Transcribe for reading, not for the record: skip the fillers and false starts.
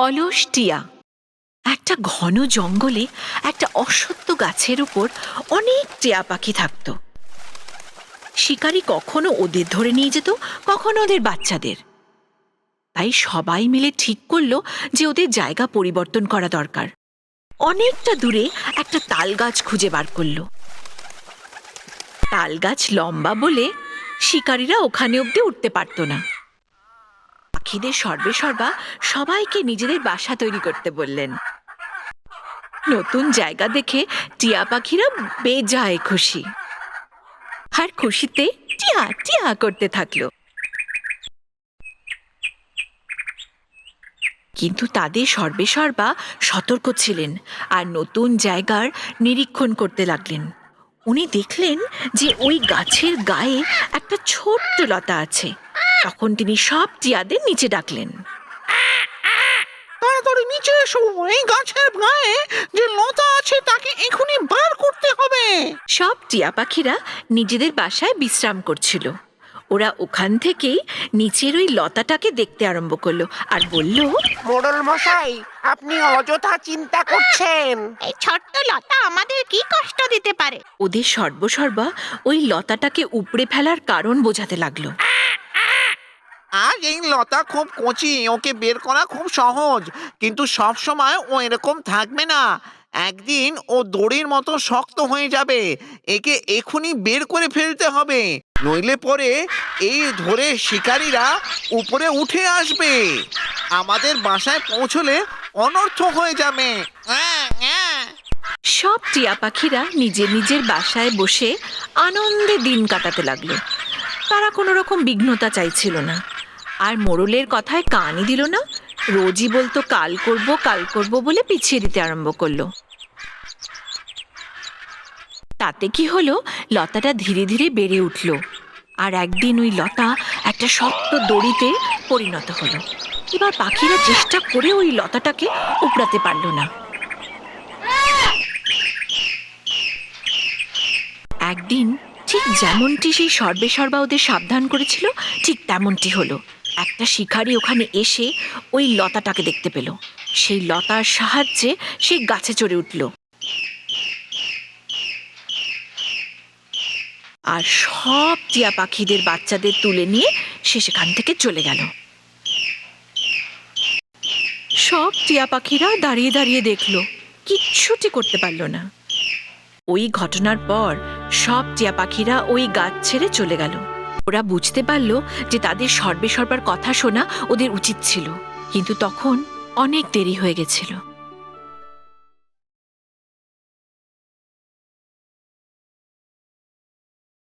অলস টিয়া। একটা ঘন জঙ্গলে একটা অশ্বত্থ গাছের উপর অনেক টিয়া পাখি থাকত। শিকারী কখনো ওদের ধরে নিয়ে যেত, কখনো ওদের বাচ্চাদের। তাই সবাই মিলে ঠিক করলো যে ওদের জায়গা পরিবর্তন করা দরকার। অনেকটা দূরে একটা তাল গাছ খুঁজে বার করলো। তাল গাছ লম্বা বলে শিকারীরা ওখানে অব্দি উঠতে পারত না। পাখিদের সর্বেসর্বা সবাইকে নিজেদের বাসা তৈরি করতে বললেন। নতুন জায়গা দেখে টিয়া পাখিরা বেজায় খুশি, আর খুশিতে টিয়া টিয়া করতে থাকলো। কিন্তু তাদের সর্বেসর্বা সতর্ক ছিলেন আর নতুন জায়গার নিরীক্ষণ করতে লাগলেন। উনি দেখলেন যে ওই গাছের গায়ে একটা ছোট্ট লতা আছে। তখন তিনি সব টিয়াদের নিচে ডাকলেন, তাড়াতাড়ি নিচে এসো, এই গাছের গায়ে যে লতা আছে তাকে এখনই বার করতে হবে। সব টিয়া পাখিরা নিজেদের বাসায় বিশ্রাম করছিল। ওরা ওখান থেকেই নিচের ওই লতাটাকে দেখতে আরম্ভ করলো আর বলল, মোড়ল মশাই, আপনি অযথা চিন্তা করছেন। এই ছোট্ট লতা আমাদের কি কষ্ট দিতে পারে? ওদের সর্বসর্বা ওই লতাটাকে উপড়ে ফেলার কারণ বোঝাতে লাগলো। আজ এই লতা খুব কচি, ওকে বের করা খুব সহজ, কিন্তু সব সময় ও এরকম থাকবে না। একদিন ও দড়ির মতো শক্ত হয়ে যাবে। একে এখনই বের করে ফেলতে হবে, নইলে পরে এই ধরে শিকারীরা উপরে উঠে আসবে। আমাদের বাসায় পৌঁছলে অনর্থ হয়ে যাবে। সব টিয়া পাখিরা নিজের নিজের বাসায় বসে আনন্দে দিন কাটাতে লাগলো। তারা কোনো রকম বিঘ্নতা চাইছিল না, আর মোড়লের কথায় কানই দিল না। রোজই বলতো কাল করব বলে পিছিয়ে দিতে আরম্ভ করলো। তাতে কি হলো, লতাটা ধীরে ধীরে বেড়ে উঠল, আর একদিন ওই লতা একটা শক্ত দড়িতে পরিণত হলো। এবার পাখিরা চেষ্টা করে ওই লতাটাকে উপড়াতে পারল না। একদিন ঠিক যেমনটি সেই সর্বেসর্বা ওদের সাবধান করেছিল, ঠিক তেমনটি হলো। একটা শিকারী ওখানে এসে ওই লতাটাকে দেখতে পেল। সেই লতার সাহায্যে সে গাছে চড়ে উঠল, আর সব টিয়া পাখিদের বাচ্চাদের তুলে নিয়ে সে সেখান থেকে চলে গেল। সব টিয়া পাখিরা দাঁড়িয়ে দাঁড়িয়ে দেখলো, কিচ্ছুটি করতে পারল না। ওই ঘটনার পর সব টিয়া পাখিরা ওই গাছ ছেড়ে চলে গেল। ওরা বুঝতে পারল যে তাদের সর্বেসর্বার কথা শোনা ওদের উচিত ছিল, কিন্তু তখন অনেক দেরি হয়ে গেছিল।